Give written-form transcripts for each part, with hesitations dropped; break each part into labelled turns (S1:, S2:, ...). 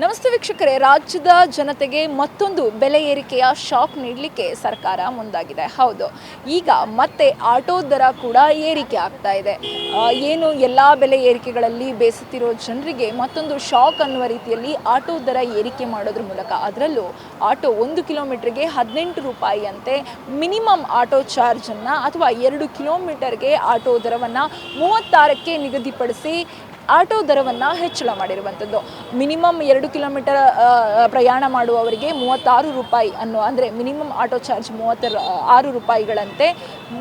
S1: ನಮಸ್ತೆ ವೀಕ್ಷಕರೇ, ರಾಜ್ಯದ ಜನತೆಗೆ ಮತ್ತೊಂದು ಬೆಲೆ ಏರಿಕೆಯ ಶಾಕ್ ನೀಡಲಿಕ್ಕೆ ಸರ್ಕಾರ ಮುಂದಾಗಿದೆ. ಹೌದು, ಈಗ ಮತ್ತೆ ಆಟೋ ದರ ಕೂಡ ಏರಿಕೆ ಆಗ್ತಾ ಇದೆ. ಏನು ಎಲ್ಲ ಬೆಲೆ ಏರಿಕೆಗಳಲ್ಲಿ ಬೇಸತ್ತಿರೋ ಜನರಿಗೆ ಮತ್ತೊಂದು ಶಾಕ್ ಅನ್ನುವ ರೀತಿಯಲ್ಲಿ ಆಟೋ ದರ ಏರಿಕೆ ಮಾಡೋದ್ರ ಮೂಲಕ, ಅದರಲ್ಲೂ ಆಟೋ 1 ಕಿಲೋಮೀಟರ್ಗೆ 18 ರೂಪಾಯಿ ಅಂತೆ ಮಿನಿಮಮ್ ಆಟೋ ಚಾರ್ಜನ್ನು ಅಥವಾ 2 ಕಿಲೋಮೀಟರ್ಗೆ ಆಟೋ ದರವನ್ನು 36ಕ್ಕೆ ನಿಗದಿಪಡಿಸಿ ಆಟೋ ದರವನ್ನು ಹೆಚ್ಚಳ ಮಾಡಿರುವಂಥದ್ದು. ಮಿನಿಮಮ್ 2 ಕಿಲೋಮೀಟರ್ ಪ್ರಯಾಣ ಮಾಡುವವರಿಗೆ 36 ರೂಪಾಯಿ ಅಂದರೆ ಮಿನಿಮಮ್ ಆಟೋ ಚಾರ್ಜ್ 36 ರೂಪಾಯಿಗಳಂತೆ.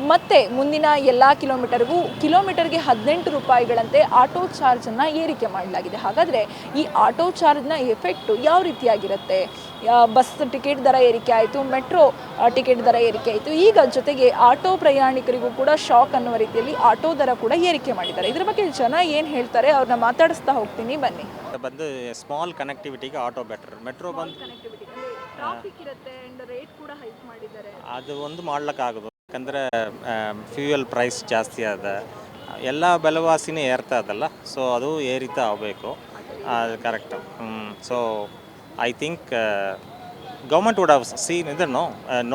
S1: ಮತ್ತು ಮುಂದಿನ ಎಲ್ಲ ಕಿಲೋಮೀಟರ್ಗೆ 18 ರೂಪಾಯಿಗಳಂತೆ ಆಟೋ ಚಾರ್ಜನ್ನು ಏರಿಕೆ ಮಾಡಲಾಗಿದೆ. ಹಾಗಾದರೆ ಈ ಆಟೋ ಚಾರ್ಜ್ನ ಎಫೆಕ್ಟು ಯಾವ ರೀತಿಯಾಗಿರುತ್ತೆ? ಬಸ್ ಟಿಕೆಟ್ ದರ ಏರಿಕೆ ಆಯಿತು, ಮೆಟ್ರೋ ಟಿಕೆಟ್ ದರ ಏರಿಕೆ ಆಯಿತು, ಈಗ ಜೊತೆಗೆ ಆಟೋ ಪ್ರಯಾಣಿಕರಿಗೂ ಕೂಡ ಶಾಕ್ ಅನ್ನುವ ರೀತಿಯಲ್ಲಿ ಆಟೋ ದರ ಕೂಡ ಏರಿಕೆ ಮಾಡಿದ್ದಾರೆ. ಇದರ ಬಗ್ಗೆ ಜನ ಏನು ಹೇಳ್ತಾರೆ ಅವ್ರನ್ನ ಮಾತಾಡಿಸ್ತಾ ಹೋಗ್ತೀನಿ, ಬನ್ನಿ.
S2: ಬಂದು ಸ್ಮಾಲ್ ಕನೆಕ್ಟಿವಿಟಿಗೆ ಆಟೋ ಬೆಟರ್. ಮೆಟ್ರೋ ಬಂದು
S1: ಟ್ರಾಫಿಕ್ ಇರುತ್ತೆ ಅಂಡ್ ರೇಟ್ ಕೂಡ ಹೈಕ್ ಮಾಡಿದ್ದಾರೆ.
S2: ಅದು ಒಂದು ಮಾಡ್ಲಿಕ್ಕಾಗೋದು, ಯಾಕಂದರೆ ಫ್ಯೂಯಲ್ ಪ್ರೈಸ್ ಜಾಸ್ತಿ ಅದ, ಎಲ್ಲ ಬೆಲೆವಾಸಿನೇ ಏರ್ತಾ ಅದಲ್ಲ, ಸೊ ಅದು ಏರಿತಾ ಆಗಬೇಕು, ಅದು correct. So I think government would have seen ಇದನ್ನು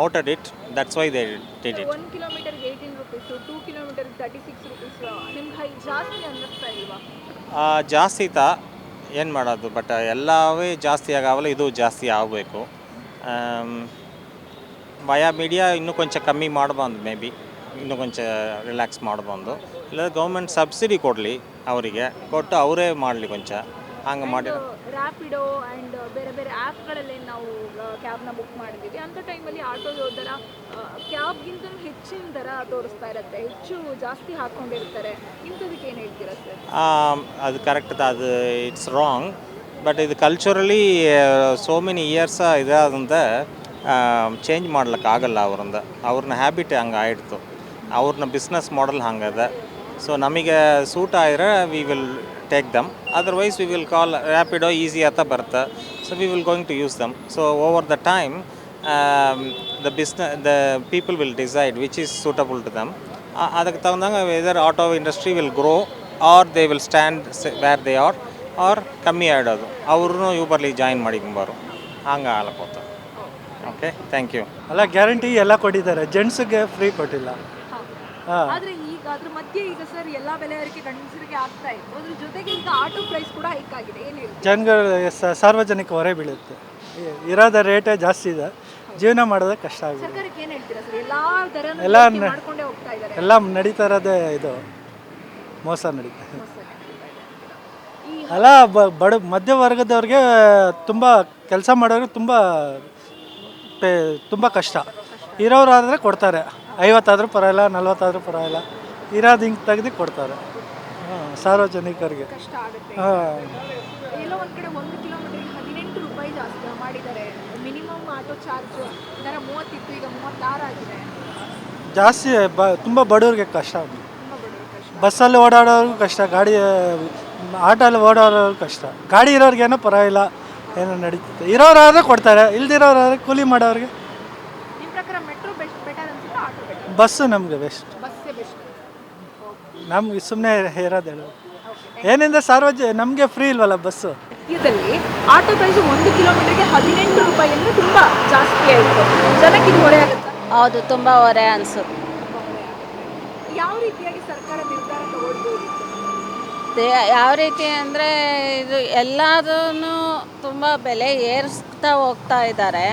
S2: noted it, that's why they did it.
S1: 1 ಕಿಲೋಮೀಟರ್ಗೆ 18 ರುಪೀಸ್, 2 ಕಿಲೋಮೀಟರ್ಗೆ 36 ರುಪೀಸ್. ನಿಮ್ಗೆ ಹೈ ಜಾಸ್ತಿ ಅನ್ನಿಸ್ತಾ ಇಲ್ವಾ?
S2: ಜಾಸ್ತಿ ಏನು ಮಾಡೋದು, ಬಟ್ ಎಲ್ಲವೇ ಜಾಸ್ತಿ ಆಗವಲ್ಲ, ಇದು ಜಾಸ್ತಿ ಆಗಬೇಕು. ವಯಾ ಮೀಡಿಯಾ ಇನ್ನೂ ಕೊಂಚ ಕಮ್ಮಿ ಮಾಡ್ಬಂದು, ಮೇ ಬಿ ಇನ್ನೂ ಕೊಂಚ ರಿಲ್ಯಾಕ್ಸ್ ಮಾಡ್ಬಂದು, ಇಲ್ಲ ಗೌರ್ಮೆಂಟ್ ಸಬ್ಸಿಡಿ ಕೊಡಲಿ, ಅವರಿಗೆ ಕೊಟ್ಟು ಅವರೇ ಮಾಡಲಿ ಕೊಂಚ ಹಂಗೆ ಮಾಡಿ.
S1: ರ್ಯಾಪಿಡೋ ಆ್ಯಂಡ್ ಬೇರೆ ಬೇರೆ ಆ್ಯಪ್ಗಳಲ್ಲಿ ನಾವು ಕ್ಯಾಬ್ನ ಬುಕ್ ಮಾಡಿದ್ದೀವಿ, ಅಂಥ ಟೈಮಲ್ಲಿ ಆಟೋ ದರ ಕ್ಯಾಬ್ಗಿಂತ ಹೆಚ್ಚಿನ ದರ ತೋರಿಸ್ತಾ ಇರುತ್ತೆ, ಜಾಸ್ತಿ ಹಾಕ್ಕೊಂಡಿರ್ತಾರೆ. ಇಂಥದಕ್ಕೆ ಏನು ಹೇಳ್ತೀರಾ ಸರ್?
S2: ಅದು ಕರೆಕ್ಟ್, ಅದು ಇಟ್ಸ್ ರಾಂಗ್. ಬಟ್ ಇದು ಕಲ್ಚರಲಿ ಸೋ ಮೆನಿ ಇಯರ್ಸ್ ಇದಾದಂತ ಚೇಂಜ್ ಮಾಡ್ಲಿಕ್ಕಾಗಲ್ಲ ಅವ್ರನ್ನ ಹ್ಯಾಬಿಟ್ ಹಂಗೆ ಆಯಿಡ್ತು, ಅವ್ರನ್ನ ಬಿಸ್ನೆಸ್ ಮಾಡಲ್ ಹಂಗದ. ಸೊ ನಮಗೆ ಸೂಟ್ ಆದ್ರೆ we will take them, otherwise we will call Rapido, easy ಅಂತ ಬರುತ್ತೆ. So we will going to use them. So over the time the people will decide which is suitable to them. ಅದಕ್ಕೆ ತಗೊಂಡಂಗೆ whether auto industry will grow or they will stand where they are, or ಕಮ್ಮಿ ಆಡೋದು, ಅವ್ರನ್ನೂ ಯೂಬರ್ಲಿ join ಮಾಡಿಕೊಂಬಾರು, ಹಂಗೆ ಆಲಕೋತ. Okay, thank you.
S3: ಅಲ್ಲ, ಗ್ಯಾರಂಟಿ ಎಲ್ಲ ಕೊಟ್ಟಿದ್ದಾರೆ, ಜೆಂಟ್ಸ್ಗೆ ಫ್ರೀ ಕೊಟ್ಟಿಲ್ಲ.
S1: ಆದರೆ ಈಗ ಅದ್ರ ಮಧ್ಯೆ ಈಗ ಸರ್ ಎಲ್ಲ ಬೆಲೆ ಏರಿಕೆ ಗಂಡಸರಿಗೆ ಆಗ್ತಾ ಇತ್ತು, ಅದ್ರ ಜೊತೆಗೆ ಈಗ ಆಟೋ ಪ್ರೈಸ್ ಕೂಡ ಹೈಕ್ ಆಗಿದೆ. ಏನು
S3: ಜನಗಳಿಗೆ ಸಾರ್ವಜನಿಕ ಹೊರೆ ಬೀಳುತ್ತೆ, ಇರೋದ ರೇಟೇ ಜಾಸ್ತಿ ಇದೆ, ಜೀವನ ಮಾಡೋದೇ ಕಷ್ಟ ಆಗಿದೆ.
S1: ಸರ್ಕಾರಕ್ಕೆ ಏನು ಹೇಳ್ತೀರಾ ಸರ್? ಎಲ್ಲ
S3: ಎಲ್ಲ
S1: ಮಾಡ್ಕೊಂಡೇ ಹೋಗ್ತಾ ಇದ್ದಾರೆ,
S3: ಎಲ್ಲ ನಡೀತಾ ಇರೋದೇ ಇದು ಮೋಸ ನಡೀತಾ ಇದೆ. ಅಲ್ಲ, ಬಡ ಮಧ್ಯವರ್ಗದವ್ರಿಗೆ ತುಂಬ ಕೆಲಸ ಮಾಡೋರಿಗೆ ತುಂಬ ಕಷ್ಟ. ಇರೋರಾದರೆ ಕೊಡ್ತಾರೆ, 50 ಆದರೂ ಪರವಾಗಿಲ್ಲ, 40 ಆದರೂ ಪರವಾಗಿಲ್ಲ, ಇರೋದು ಹಿಂಗೆ ತೆಗೆದು ಕೊಡ್ತಾರೆ. ಸಾರ್ವಜನಿಕರಿಗೆ
S1: ಕಷ್ಟ ಆಗುತ್ತೆ.
S3: ಹಾಂ,
S1: ಎಲ್ಲೋ ಒಂದು ಕಡೆ 1 ಕಿಲೋಮೀಟರ್ಗೆ 18 ರೂಪಾಯಿ ಜಾಸ್ತಿ ಮಾಡಿದ್ದಾರೆ. ಮಿನಿಮಮ್ ಆಟೋ ಚಾರ್ಜ್ ದರ 30 ಇತ್ತು, ಈಗ 36 ಆಗಿದೆ.
S3: ಜಾಸ್ತಿ ತುಂಬ ಬಡವ್ರಿಗೆ ಕಷ್ಟ.
S1: ತುಂಬ ಬಡವರು ಕಷ್ಟ.
S3: ಬಸ್ಸಲ್ಲಿ ಓಡಾಡೋರ್ಗೂ ಕಷ್ಟ, ಆಟೋಲ್ಲಿ ಓಡಾಡೋರ್ಗೂ ಕಷ್ಟ. ಗಾಡಿ ಇರೋರಿಗೇನೋ ಪರವಾಗಿಲ್ಲ, ಏನೋ ನಡೀತದೆ, ಇರೋರಾದರೆ ಕೊಡ್ತಾರೆ, ಇಲ್ದಿರೋರಾದ್ರೆ ಕೂಲಿ ಮಾಡೋರಿಗೆ.
S1: ನಿಮ್ಮ ಪ್ರಕಾರ ಮೆಟ್ರೋ ಬೆಟರ್ ಅನ್ಸುತ್ತಾ ಆಟೋ ಬೆಟರ್?
S3: ಬಸ್ಸು ನಮಗೆ ಬೆಸ್ಟ್,
S1: ಬಸ್ಸೇ ಬೆಸ್ಟ್.
S3: ನಮ್ಗೆ ಸುಮ್ಮನೆ ಇರೋದೇಳು ಏನಿಂದ ನಮಗೆ ಫ್ರೀ ಇಲ್ವಲ್ಲ ಬಸ್ಸು.
S1: ಇದರಲ್ಲಿ ಆಟೋ ಪ್ರೈಸ್ 1 ಕಿಲೋಮೀಟರ್ಗೆ 18 ರೂಪಾಯಿ ಅಂದರೆ ತುಂಬ ಜಾಸ್ತಿ ಆಯಿತು. ಜನಕ್ಕೆ ಇದು ಹೊರೆ ಆಗುತ್ತೆ.
S4: ಹೌದು, ತುಂಬ ಹೊರೆ ಅನಿಸುತ್ತೆ.
S1: ಯಾವ ರೀತಿಯಾಗಿ ಸರ್ಕಾರ ನಿರ್ಧಾರ ತಗೊಳ್ಬೋದು?
S4: ಯಾವ ರೀತಿ ಅಂದರೆ ಇದು ಎಲ್ಲದೂ ತುಂಬ ಬೆಲೆ ಏರಿಸ್ತಾ ಹೋಗ್ತಾ ಇದ್ದಾರೆ.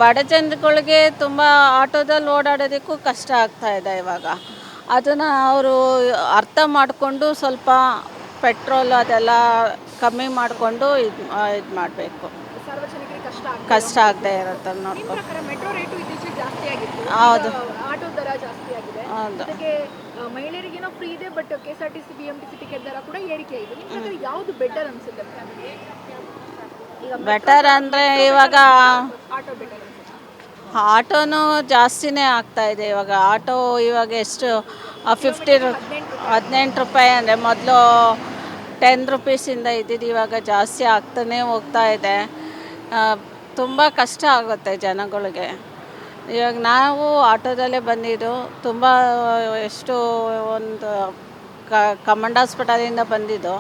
S4: ಬಡ ಜನಗಳಿಗೆ ತುಂಬ ಆಟೋದಲ್ಲಿ ಓಡಾಡೋದಕ್ಕೂ ಕಷ್ಟ ಆಗ್ತಾ ಇದೆ ಇವಾಗ. ಅದನ್ನು ಅವರು ಅರ್ಥ ಮಾಡಿಕೊಂಡು ಸ್ವಲ್ಪ ಪೆಟ್ರೋಲ್ ಅದೆಲ್ಲ ಕಮ್ಮಿ ಮಾಡಿಕೊಂಡು ಇದು ಮಾಡಬೇಕು,
S1: ಸಾರ್ವಜನಿಕರಿಗೆ
S4: ಕಷ್ಟ ಆಗದೆ ಇರುತ್ತೆ ನೋಡ್ಕೊಂಡು.
S1: ಮೆಟ್ರೋ ರೇಟು ಇತ್ತೀಚೆಗೆ ಜಾಸ್ತಿ ಆಗಿತ್ತು,
S4: ಹೌದು,
S1: ಆಟೋ ದರ ಜಾಸ್ತಿ ಆಗಿದೆ.
S4: ಹೌದು.
S1: ಅದಕ್ಕೆ ಮಹಿಳೆಯರಿಗೇನೋ ಫ್ರೀ ಇದೆ, ಬಟ್ KSRTC BMTC ಟಿಕೆಟ್ ದರ ಕೂಡ ಏರಿಕೆ ಆಗಿದೆ. ನಿಮ್ಮ ಪ್ರಕಾರ ಯಾವುದು ಬೆಟರ್ ಅನ್ಸುತ್ತೆ?
S4: ಬೆಟರ್ ಅಂದರೆ ಇವಾಗ
S1: ಆಟೋ ಬೆಟರ್ ಅನ್ಸುತ್ತೆ.
S4: ಆಟೋನು ಜಾಸ್ತಿನೇ ಆಗ್ತಾ ಇದೆ ಇವಾಗ. ಆಟೋ ಇವಾಗ ಎಷ್ಟು 18 ರೂಪಾಯಿ ಅಂದರೆ ಮೊದಲು 10 ರುಪೀಸಿಂದ ಇದ್ದಿದ್ದು ಇವಾಗ ಜಾಸ್ತಿ ಆಗ್ತಾನೆ ಹೋಗ್ತಾ ಇದೆ. ತುಂಬ ಕಷ್ಟ ಆಗುತ್ತೆ ಜನಗಳಿಗೆ. ಇವಾಗ ನಾವು ಆಟೋದಲ್ಲೇ ಬಂದಿದ್ದು, ತುಂಬ ಎಷ್ಟು ಒಂದು ಕಮಾಂಡ್ ಹಾಸ್ಪಿಟಲಿಂದ ಬಂದಿದ್ದು.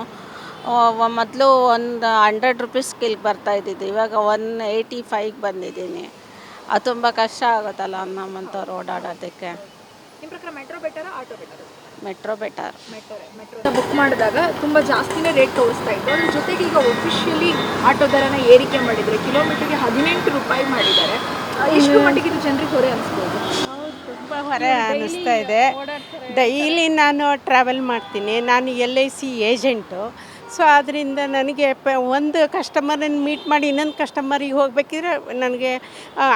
S4: ಮೊದಲು ಒಂದು 100 ರುಪೀಸ್ಗೆ ಇಲ್ಲಿ ಬರ್ತಾ ಇದ್ದಿದ್ದು, ಇವಾಗ 185ಗೆ ಬಂದಿದ್ದೀನಿ. ಅದು ತುಂಬ ಕಷ್ಟ ಆಗುತ್ತಲ್ಲ ನಮ್ಮಂಥವ್ರು ಓಡಾಡೋದಕ್ಕೆ.
S1: ನಿಮ್ಮ ಪ್ರಕಾರ metro better auto better?
S4: Metro better.
S1: Metro book ಮಾಡಿದಾಗ ತುಂಬ ಜಾಸ್ತಿನೇ ರೇಟ್ ತೋರಿಸ್ತಾ ಇತ್ತು. ಅದ್ರ ಜೊತೆಗೆ ಈಗ ಒಫಿಷಿಯಲಿ ಆಟೋ ದರನ ಏರಿಕೆ ಮಾಡಿದರೆ ಕಿಲೋಮೀಟರ್ಗೆ 18 ರೂಪಾಯಿ ಮಾಡಿದ್ದಾರೆ. ಎಷ್ಟು ಮಟ್ಟಿಗೆ ಇದು ಜನರಿಗೆ ಹೊರೆ ಅನಿಸ್ಬೋದು?
S5: ತುಂಬ ಹೊರೆ ಅನ್ನಿಸ್ತಾ ಇದೆ. ಡೈಲಿ ನಾನು ಟ್ರಾವೆಲ್ ಮಾಡ್ತೀನಿ. ನಾನು LIC ಏಜೆಂಟು. ಸೊ ಅದರಿಂದ ನನಗೆ ಒಂದು ಕಸ್ಟಮರನ್ನು ಮೀಟ್ ಮಾಡಿ ಇನ್ನೊಂದು ಕಸ್ಟಮರಿಗೆ ಹೋಗಬೇಕಿದ್ರೆ ನನಗೆ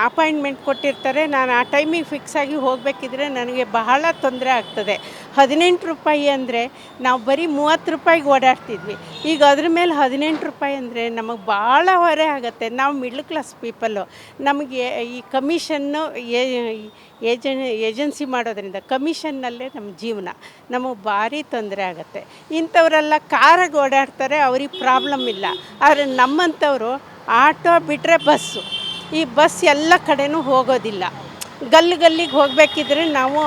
S5: ಅಪಾಯಿಂಟ್ಮೆಂಟ್ ಕೊಟ್ಟಿರ್ತಾರೆ. ನಾನು ಆ ಟೈಮಿಗೆ ಫಿಕ್ಸ್ ಆಗಿ ಹೋಗಬೇಕಿದ್ರೆ ನನಗೆ ಬಹಳ ತೊಂದರೆ ಆಗ್ತದೆ. 18 ರೂಪಾಯಿ ಅಂದರೆ ನಾವು ಬರೀ 30 ರೂಪಾಯಿಗೆ ಓಡಾಡ್ತಿದ್ವಿ. ಈಗ ಅದ್ರ ಮೇಲೆ 18 ರೂಪಾಯಿ ಅಂದರೆ ನಮಗೆ ಭಾಳ ಹೊರೆ ಆಗುತ್ತೆ. ನಾವು ಮಿಡ್ಲ್ ಕ್ಲಾಸ್ ಪೀಪಲ್ಲು. ನಮಗೆ ಈ ಕಮಿಷನ್ನು ಏಜೆನ್ಸಿ ಮಾಡೋದ್ರಿಂದ ಕಮಿಷನ್ನಲ್ಲೇ ನಮ್ಮ ಜೀವನ. ನಮಗೆ ಭಾರಿ ತೊಂದರೆ ಆಗುತ್ತೆ. ಇಂಥವರೆಲ್ಲ ಕಾರಾಗಿ ಓಡಾಡ್ತಾರೆ, ಅವ್ರಿಗೆ ಪ್ರಾಬ್ಲಮ್ ಇಲ್ಲ. ಆದರೆ ನಮ್ಮಂಥವರು ಆಟೋ ಬಿಟ್ಟರೆ ಬಸ್ಸು. ಈ ಬಸ್ ಎಲ್ಲ ಕಡೆನೂ ಹೋಗೋದಿಲ್ಲ. ಗಲ್ಲಿಗೆ ಹೋಗಬೇಕಿದ್ರೆ ನಾವು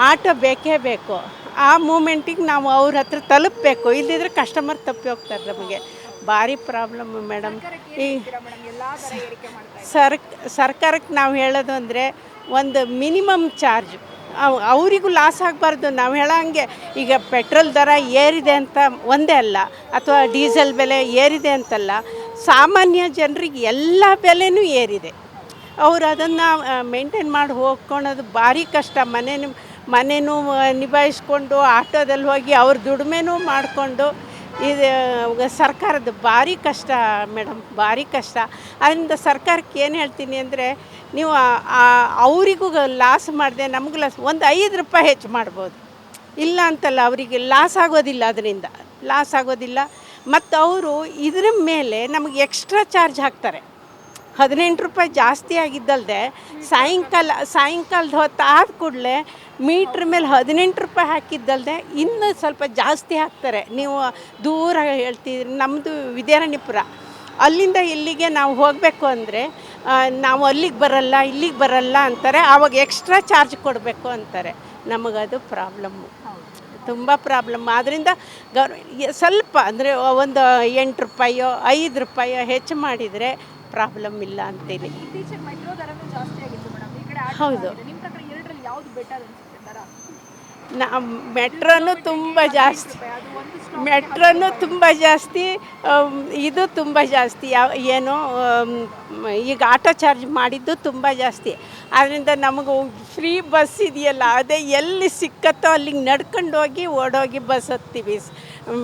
S5: ಆಟೋ ಬೇಕೇ ಬೇಕು. ಆ ಮೂಮೆಂಟಿಗೆ ನಾವು ಅವ್ರ ಹತ್ರ ತಲುಪಬೇಕು. ಇಲ್ಲದಿದ್ರೆ ಕಸ್ಟಮರ್ ತಪ್ಪಿ ಹೋಗ್ತಾರೆ. ನಮಗೆ ಭಾರಿ ಪ್ರಾಬ್ಲಮ್ಮು ಮೇಡಮ್. ಈ ಸರ್ಕಾರಕ್ಕೆ ನಾವು ಹೇಳೋದು ಅಂದರೆ ಒಂದು ಮಿನಿಮಮ್ ಚಾರ್ಜ್. ಅವರಿಗೂ ಲಾಸ್ ಆಗಬಾರ್ದು. ನಾವು ಹೇಳೋಂಗೆ ಈಗ ಪೆಟ್ರೋಲ್ ದರ ಏರಿದೆ ಅಂತ ಒಂದೇ ಅಲ್ಲ, ಅಥವಾ ಡೀಸೆಲ್ ಬೆಲೆ ಏರಿದೆ ಅಂತಲ್ಲ, ಸಾಮಾನ್ಯ ಜನರಿಗೆ ಎಲ್ಲ ಬೆಲೆನೂ ಏರಿದೆ. ಅವರು ಅದನ್ನು ಮೇಂಟೈನ್ ಮಾಡಿ ಹೋಗ್ಕೊಳೋದು ಭಾರಿ ಕಷ್ಟ. ಮನೇನೂ ನಿಭಾಯಿಸ್ಕೊಂಡು ಆಟೋದಲ್ಲಿ ಹೋಗಿ ಅವ್ರ ದುಡಿಮೆನೂ ಮಾಡಿಕೊಂಡು ಇದು ಸರ್ಕಾರದ ಭಾರಿ ಕಷ್ಟ ಮೇಡಮ್, ಭಾರಿ ಕಷ್ಟ. ಅದರಿಂದ ಸರ್ಕಾರಕ್ಕೆ ಏನು ಹೇಳ್ತೀನಿ ಅಂದರೆ, ನೀವು ಅವರಿಗೂ ಲಾಸ್ ಮಾಡಿದೆ ನಮಗೂ ಲಾಸ್. ಒಂದು 5 ರೂಪಾಯಿ ಹೆಚ್ಚು ಮಾಡ್ಬೋದು, ಇಲ್ಲ ಅಂತಲ್ಲ. ಅವರಿಗೆ ಲಾಸ್ ಆಗೋದಿಲ್ಲ, ಅದರಿಂದ ಲಾಸ್ ಆಗೋದಿಲ್ಲ. ಮತ್ತು ಅವರು ಇದರ ಮೇಲೆ ನಮಗೆ ಎಕ್ಸ್ಟ್ರಾ ಚಾರ್ಜ್ ಹಾಕ್ತಾರೆ. 18 ರೂಪಾಯಿ ಜಾಸ್ತಿ ಆಗಿದ್ದಲ್ಲದೆ ಸಾಯಂಕಾಲದ ಹೊತ್ತು ಆದ ಕೂಡಲೇ ಮೀಟ್ರ್ ಮೇಲೆ 18 ರೂಪಾಯಿ ಹಾಕಿದ್ದಲ್ಲದೆ ಇನ್ನೂ ಸ್ವಲ್ಪ ಜಾಸ್ತಿ ಹಾಕ್ತಾರೆ. ನೀವು ದೂರ ಹೇಳ್ತಿದ್ರಿ, ನಮ್ಮದು ವಿದ್ಯಾರಣ್ಯಪುರ, ಅಲ್ಲಿಂದ ಇಲ್ಲಿಗೆ ನಾವು ಹೋಗಬೇಕು ಅಂದರೆ ನಾವು ಅಲ್ಲಿಗೆ ಬರಲ್ಲ ಇಲ್ಲಿಗೆ ಬರಲ್ಲ ಅಂತಾರೆ. ಆವಾಗ ಎಕ್ಸ್ಟ್ರಾ ಚಾರ್ಜ್ ಕೊಡಬೇಕು ಅಂತಾರೆ. ನಮಗದು ಪ್ರಾಬ್ಲಮ್ಮು, ತುಂಬ ಪ್ರಾಬ್ಲಮ್. ಆದ್ದರಿಂದ ಸ್ವಲ್ಪ ಅಂದರೆ ಒಂದು 8 ರೂಪಾಯೋ 5 ರೂಪಾಯೋ ಹೆಚ್ಚು ಮಾಡಿದರೆ ಪ್ರಾಬ್ಲಮ್ ಇಲ್ಲ ಅಂತೀನಿ. ಹೌದು, ಮೆಟ್ರೋನು ತುಂಬ ಜಾಸ್ತಿ, ಇದು ತುಂಬ ಜಾಸ್ತಿ. ಏನೋ ಈಗ ಆಟೋ ಚಾರ್ಜ್ ಮಾಡಿದ್ದು ತುಂಬ ಜಾಸ್ತಿ. ಆದ್ದರಿಂದ ನಮಗೆ ಫ್ರೀ ಬಸ್ ಇದೆಯಲ್ಲ, ಅದೇ ಎಲ್ಲಿ ಸಿಕ್ಕತ್ತೋ ಅಲ್ಲಿಗೆ ನಡ್ಕೊಂಡು ಹೋಗಿ ಓಡೋಗಿ ಬಸ್ ಹತ್ತೀವಿ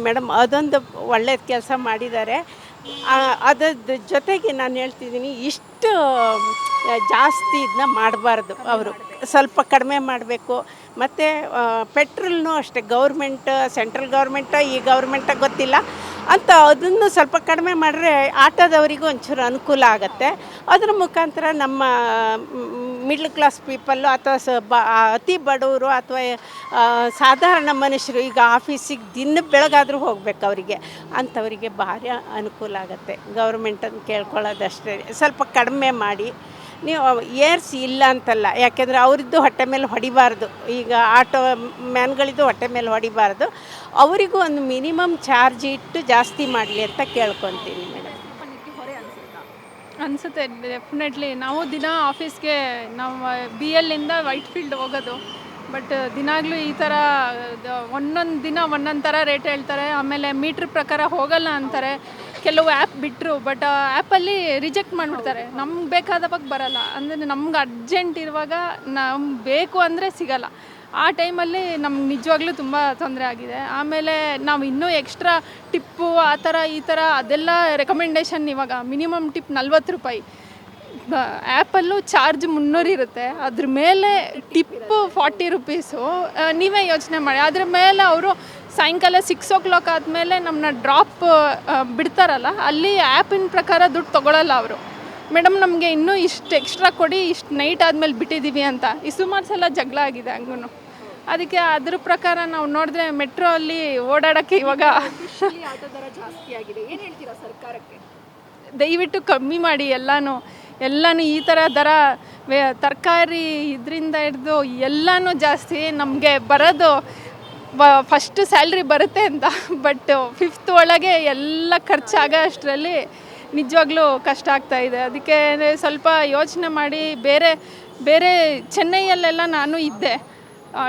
S5: ಮೇಡಮ್. ಅದೊಂದು ಒಳ್ಳೆಯ ಕೆಲಸ ಮಾಡಿದ್ದಾರೆ. ಅದರ ಜೊತೆಗೆ ನಾನು ಹೇಳ್ತಿದ್ದೀನಿ, ಇಷ್ಟು ಜಾಸ್ತಿ ಇದನ್ನ ಮಾಡಬಾರ್ದು. ಅವರು ಸ್ವಲ್ಪ ಕಡಿಮೆ ಮಾಡಬೇಕು. ಮತ್ತು ಪೆಟ್ರೋಲ್ನೂ ಅಷ್ಟೇ, ಗೌರ್ಮೆಂಟ್, ಸೆಂಟ್ರಲ್ ಗೌರ್ಮೆಂಟ ಈ ಗೌರ್ಮೆಂಟ ಗೊತ್ತಿಲ್ಲ ಅಂತ, ಅದನ್ನು ಸ್ವಲ್ಪ ಕಡಿಮೆ ಮಾಡಿದ್ರೆ ಆಟೋದವರಿಗೂ ಒಂಚೂರು ಅನುಕೂಲ ಆಗುತ್ತೆ. ಅದ್ರ ಮುಖಾಂತರ ನಮ್ಮ ಮಿಡ್ಲ್ ಕ್ಲಾಸ್ ಪೀಪಲ್ಲು ಅಥವಾ ಅತಿ ಬಡವರು ಅಥವಾ ಸಾಧಾರಣ ಮನುಷ್ಯರು, ಈಗ ಆಫೀಸಿಗೆ ದಿನಕ್ಕೆ ಬೆಳಗಾದರೂ ಹೋಗ್ಬೇಕು ಅವರಿಗೆ, ಅಂಥವರಿಗೆ ಭಾರಿ ಅನುಕೂಲ ಆಗುತ್ತೆ. ಗೌರ್ಮೆಂಟನ್ನು ಕೇಳ್ಕೊಳ್ಳೋದಷ್ಟೇ, ಸ್ವಲ್ಪ ಕಡಿಮೆ ಮಾಡಿ ನೀವು ಏರ್ಸಿ, ಇಲ್ಲ ಅಂತಲ್ಲ. ಯಾಕೆಂದರೆ ಅವರಿದ್ದು ಹೊಟ್ಟೆ ಮೇಲೆ ಹೊಡಿಬಾರ್ದು. ಈಗ ಆಟೋ ಮ್ಯಾನ್ಗಳಿದ್ದು ಹೊಟ್ಟೆ ಮೇಲೆ ಹೊಡಿಬಾರ್ದು. ಅವರಿಗೂ ಒಂದು ಮಿನಿಮಮ್ ಚಾರ್ಜ್ ಇಟ್ಟು ಜಾಸ್ತಿ ಮಾಡಲಿ ಅಂತ ಕೇಳ್ಕೊತೀನಿ ಮೇಡಮ್.
S6: ಅನಿಸುತ್ತೆ ಡೆಫಿನೆಟ್ಲಿ. ನಾವು ದಿನ ಆಫೀಸ್ಗೆ ನಾವು BL ಇಂದ ವೈಟ್ ಫೀಲ್ಡ್ ಹೋಗೋದು. ಬಟ್ ದಿನಾಗಲೂ ಈ ಥರ ಒಂದೊಂದು ದಿನ ಒಂದೊಂದು ಥರ ರೇಟ್ ಹೇಳ್ತಾರೆ. ಆಮೇಲೆ ಮೀಟ್ರ್ ಪ್ರಕಾರ ಹೋಗಲ್ಲ ಅಂತಾರೆ. ಕೆಲವು ಆ್ಯಪ್ ಬಿಟ್ಟರು, ಬಟ್ ಆ್ಯಪಲ್ಲಿ ರಿಜೆಕ್ಟ್ ಮಾಡಿಬಿಡ್ತಾರೆ. ನಮ್ಗೆ ಬೇಕಾದವಾಗ ಬರಲ್ಲ. ಅಂದರೆ ನಮ್ಗೆ ಅರ್ಜೆಂಟ್ ಇರುವಾಗ ನಮ್ಗೆ ಬೇಕು ಅಂದರೆ ಸಿಗಲ್ಲ. ಆ ಟೈಮಲ್ಲಿ ನಮ್ಗೆ ನಿಜವಾಗ್ಲೂ ತುಂಬ ತೊಂದರೆ ಆಗಿದೆ. ಆಮೇಲೆ ನಾವು ಇನ್ನೂ ಎಕ್ಸ್ಟ್ರಾ ಟಿಪ್ಪು ಆ ಥರ ಈ ಥರ ಅದೆಲ್ಲ ರೆಕಮೆಂಡೇಷನ್. ಇವಾಗ ಮಿನಿಮಮ್ ಟಿಪ್ 40 ರೂಪಾಯಿ. ಆ್ಯಪಲ್ಲೂ ಚಾರ್ಜ್ 300 ಇರುತ್ತೆ, ಅದ್ರ ಮೇಲೆ ಟಿಪ್ಪು 40 ರುಪೀಸು. ನೀವೇ ಯೋಚನೆ ಮಾಡಿ. ಅದ್ರ ಮೇಲೆ ಅವರು ಸಾಯಂಕಾಲ 6 o'clock ಆದಮೇಲೆ ನಮ್ಮನ್ನ ಡ್ರಾಪ್ ಬಿಡ್ತಾರಲ್ಲ, ಅಲ್ಲಿ ಆ್ಯಪಿನ ಪ್ರಕಾರ ದುಡ್ಡು ತೊಗೊಳಲ್ಲ ಅವರು. ಮೇಡಮ್ ನಮಗೆ ಇನ್ನೂ ಇಷ್ಟು ಎಕ್ಸ್ಟ್ರಾ ಕೊಡಿ, ಇಷ್ಟು ನೈಟ್ ಆದಮೇಲೆ ಬಿಟ್ಟಿದ್ದೀವಿ ಅಂತ ಈ ಸುಮಾರು ಸಲ ಜಗಳ ಆಗಿದೆ ಹಂಗೂ. ಅದಕ್ಕೆ ಅದ್ರ ಪ್ರಕಾರ ನಾವು ನೋಡಿದ್ರೆ ಮೆಟ್ರೋ ಅಲ್ಲಿ ಓಡಾಡೋಕ್ಕೆ ಇವಾಗ
S1: ಆಟೋ ದರ ಜಾಸ್ತಿ ಆಗಿದೆ. ಏನು ಹೇಳ್ತೀರಾ ಸರ್ಕಾರಕ್ಕೆ?
S6: ದಯವಿಟ್ಟು ಕಮ್ಮಿ ಮಾಡಿ ಎಲ್ಲನೂ ಈ ಥರ ದರ. ತರಕಾರಿ ಇದರಿಂದ ಹಿಡಿದು ಎಲ್ಲನೂ ಜಾಸ್ತಿ. ನಮಗೆ ಬರೋದು ಫಸ್ಟ್ ಸ್ಯಾಲ್ರಿ ಬರುತ್ತೆ ಅಂತ, ಬಟ್ 5th ಒಳಗೆ ಎಲ್ಲ ಖರ್ಚಾಗೋ ಅಷ್ಟರಲ್ಲಿ ನಿಜವಾಗ್ಲೂ ಕಷ್ಟ ಆಗ್ತಾಯಿದೆ. ಅದಕ್ಕೆ ಸ್ವಲ್ಪ ಯೋಚನೆ ಮಾಡಿ ಬೇರೆ ಚೆನ್ನೈಯಲ್ಲೆಲ್ಲ ನಾನು ಇದ್ದೆ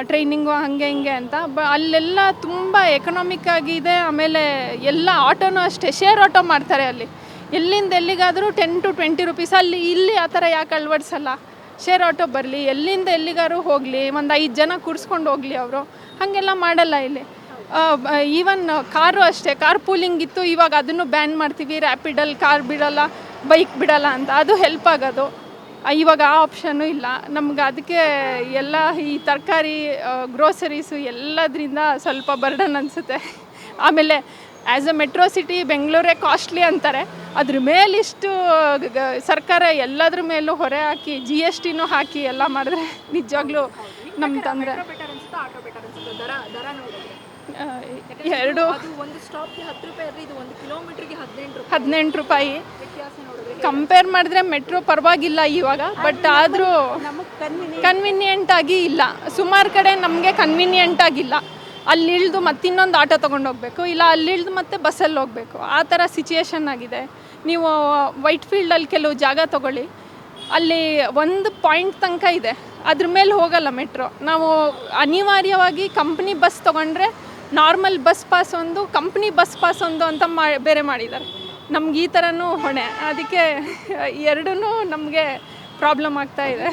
S6: ಟ್ರೈನಿಂಗು ಹಾಗೆ ಹಿಂಗೆ ಅಂತ. ಅಲ್ಲೆಲ್ಲ ತುಂಬ ಎಕನಾಮಿಕ್ ಆಗಿದೆ. ಆಮೇಲೆ ಎಲ್ಲ ಆಟೋನೂ ಅಷ್ಟೇ, ಶೇರ್ ಆಟೋ ಮಾಡ್ತಾರೆ ಅಲ್ಲಿ. ಎಲ್ಲಿಂದ ಎಲ್ಲಿಗಾದರೂ 10 to 20 ರೂಪೀಸ್. ಇಲ್ಲಿ ಆ ಥರ ಯಾಕೆ ಅಳವಡಿಸಲ್ಲ? ಶೇರ್ ಆಟೋ ಬರಲಿ, ಎಲ್ಲಿಂದ ಎಲ್ಲಿಗಾರು ಹೋಗಲಿ, ಒಂದು 5 ಜನ ಕೂರಿಸ್ಕೊಂಡು ಹೋಗಲಿ. ಅವರು ಹಾಗೆಲ್ಲ ಮಾಡಲ್ಲ ಇಲ್ಲಿ. ಈವನ್ ಕಾರು ಅಷ್ಟೇ, ಕಾರ್ ಪೂಲಿಂಗ್ ಇತ್ತು, ಇವಾಗ ಅದನ್ನು ಬ್ಯಾನ್ ಮಾಡ್ತೀವಿ. ರ್ಯಾಪಿಡಲ್ಲಿ ಕಾರ್ ಬಿಡಲ್ಲ, ಬೈಕ್ ಬಿಡಲ್ಲ ಅಂತ. ಅದು ಹೆಲ್ಪ್ ಆಗೋದು. ಇವಾಗ ಆ ಆಪ್ಷನ್ನು ಇಲ್ಲ ನಮ್ಗೆ. ಅದಕ್ಕೆ ಎಲ್ಲ ಈ ತರಕಾರಿ, ಗ್ರೋಸರೀಸು ಎಲ್ಲದರಿಂದ ಸ್ವಲ್ಪ ಬರ್ಡನ್ ಅನಿಸುತ್ತೆ. ಆಮೇಲೆ ಆ್ಯಸ್ ಅ ಮೆಟ್ರೋ ಸಿಟಿ ಬೆಂಗಳೂರೇ ಕಾಸ್ಟ್ಲಿ ಅಂತಾರೆ. ಅದ್ರ ಮೇಲಿಷ್ಟು ಸರ್ಕಾರ ಎಲ್ಲದ್ರ ಮೇಲೂ ಹೊರೆ ಹಾಕಿ GSTನೂ ಹಾಕಿ ಎಲ್ಲ ಮಾಡಿದ್ರೆ ನಿಜವಾಗ್ಲೂ ನಮ್ಮ ತೊಂದರೆ. ಎರಡು
S1: ಒಂದು ಸ್ಟಾಪ್ಗೆ 10 ರೂಪಾಯಿ, ಇದು 1 ಕಿಲೋಮೀಟ್ರಿಗೆ
S6: 18 ರೂಪಾಯಿ. ಕಂಪೇರ್ ಮಾಡಿದ್ರೆ ಮೆಟ್ರೋ ಪರವಾಗಿಲ್ಲ ಇವಾಗ, ಬಟ್ ಆದರೂ ಕನ್ವಿನಿಯೆಂಟ್ ಆಗಿ ಇಲ್ಲ. ಸುಮಾರು ಕಡೆ ನಮಗೆ ಕನ್ವಿನಿಯೆಂಟ್ ಆಗಿಲ್ಲ. ಅಲ್ಲಿ ಇಳಿದು ಮತ್ತೆ ಇನ್ನೊಂದು ಆಟೋ ತೊಗೊಂಡು ಹೋಗಬೇಕು, ಇಲ್ಲ ಅಲ್ಲಿ ಇಳಿದು ಮತ್ತೆ ಬಸ್ಸಲ್ಲಿ ಹೋಗಬೇಕು. ಆ ಥರ ಸಿಚುಯೇಷನ್ ಆಗಿದೆ. ನೀವು ವೈಟ್ ಫೀಲ್ಡಲ್ಲಿ ಕೆಲವು ಜಾಗ ತೊಗೊಳ್ಳಿ, ಅಲ್ಲಿ ಒಂದು ಪಾಯಿಂಟ್ ತನಕ ಇದೆ, ಅದ್ರ ಮೇಲೆ ಹೋಗಲ್ಲ ಮೆಟ್ರೋ. ನಾವು ಅನಿವಾರ್ಯವಾಗಿ ಕಂಪ್ನಿ ಬಸ್ ತೊಗೊಂಡ್ರೆ ನಾರ್ಮಲ್ ಬಸ್ ಪಾಸ್ ಒಂದು, ಕಂಪ್ನಿ ಬಸ್ ಪಾಸ್ ಒಂದು ಅಂತ ಬೇರೆ ಮಾಡಿದ್ದಾರೆ. ನಮ್ಗೆ ಈ ಥರನೂ ಹೊಣೆ. ಅದಕ್ಕೆ ಎರಡೂ ನಮಗೆ ಪ್ರಾಬ್ಲಮ್ ಆಗ್ತಾಯಿದೆ.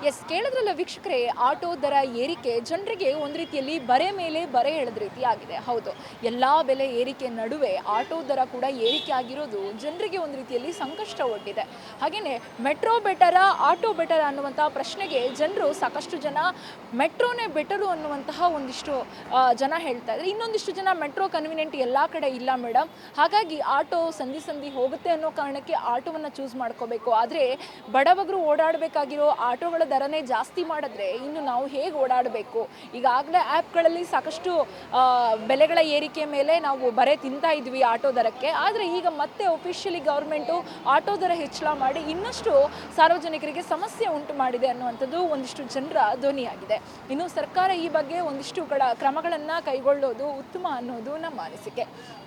S1: ಎಸ್, ಕೇಳಿದ್ರಲ್ಲ ವೀಕ್ಷಕರೇ, ಆಟೋ ದರ ಏರಿಕೆ ಜನರಿಗೆ ಒಂದು ರೀತಿಯಲ್ಲಿ ಬರೆ ಮೇಲೆ ಬರೆ ಎಳೆದ ರೀತಿ ಆಗಿದೆ. ಹೌದು, ಎಲ್ಲ ಬೆಲೆ ಏರಿಕೆ ನಡುವೆ ಆಟೋ ದರ ಕೂಡ ಏರಿಕೆ ಆಗಿರೋದು ಜನರಿಗೆ ಒಂದು ರೀತಿಯಲ್ಲಿ ಸಂಕಷ್ಟ ಒಡ್ಡಿದೆ. ಹಾಗೆಯೇ ಮೆಟ್ರೋ ಬೆಟರಾ ಆಟೋ ಬೆಟರಾ ಅನ್ನುವಂಥ ಪ್ರಶ್ನೆಗೆ ಜನರು ಸಾಕಷ್ಟು ಜನ ಮೆಟ್ರೋನೇ ಬೆಟರು ಅನ್ನುವಂತಹ ಒಂದಿಷ್ಟು ಜನ ಹೇಳ್ತಾ ಇದ್ದಾರೆ. ಇನ್ನೊಂದಿಷ್ಟು ಜನ ಮೆಟ್ರೋ ಕನ್ವಿನಿಯೆಂಟ್ ಎಲ್ಲ ಕಡೆ ಇಲ್ಲ ಮೇಡಮ್, ಹಾಗಾಗಿ ಆಟೋ ಸಂಧಿ ಹೋಗುತ್ತೆ ಅನ್ನೋ ಕಾರಣಕ್ಕೆ ಆಟೋವನ್ನು ಚೂಸ್ ಮಾಡ್ಕೋಬೇಕು. ಆದರೆ ಬಡವಗಳು ಓಡಾಡಬೇಕಾಗಿರೋ ಆಟೋಗಳ ದರನೇ ಜಾಸ್ತಿ ಮಾಡಿದ್ರೆ ಇನ್ನು ನಾವು ಹೇಗೆ ಓಡಾಡಬೇಕು? ಈಗಾಗಲೇ ಆ್ಯಪ್ಗಳಲ್ಲಿ ಸಾಕಷ್ಟು ಬೆಲೆಗಳ ಏರಿಕೆ ಮೇಲೆ ನಾವು ಬರೆ ತಿಂತಾ ಇದ್ವಿ ಆಟೋ ದರಕ್ಕೆ. ಆದರೆ ಈಗ ಮತ್ತೆ ಒಫಿಷಿಯಲಿ ಗೌರ್ಮೆಂಟು ಆಟೋ ದರ ಹೆಚ್ಚಳ ಮಾಡಿ ಇನ್ನಷ್ಟು ಸಾರ್ವಜನಿಕರಿಗೆ ಸಮಸ್ಯೆ ಉಂಟು ಮಾಡಿದೆ ಅನ್ನುವಂಥದ್ದು ಒಂದಿಷ್ಟು ಜನರ ಧ್ವನಿಯಾಗಿದೆ. ಇನ್ನು ಸರ್ಕಾರ ಈ ಬಗ್ಗೆ ಒಂದಿಷ್ಟು ಕ್ರಮಗಳನ್ನು ಕೈಗೊಳ್ಳೋದು ಉತ್ತಮ ಅನ್ನೋದು ನಮ್ಮ ಅನಿಸಿಕೆ.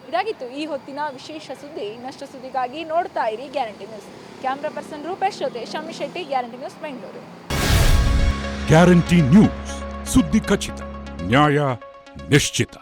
S1: ಇದಾಗಿತ್ತು ಈ ಹೊತ್ತಿನ ವಿಶೇಷ ಸುದ್ದಿ. ಇನ್ನಷ್ಟು ಸುದ್ದಿಗಾಗಿ ನೋಡ್ತಾ ಇರಿ guarantee news. Camera person Rupesh ಜೊತೆ Shami Shetty, guarantee news, Bengaluru.
S7: Guarantee news, ಸುದ್ದಿ ಖಚಿತ, ನ್ಯಾಯ ನಿಶ್ಚಿತ.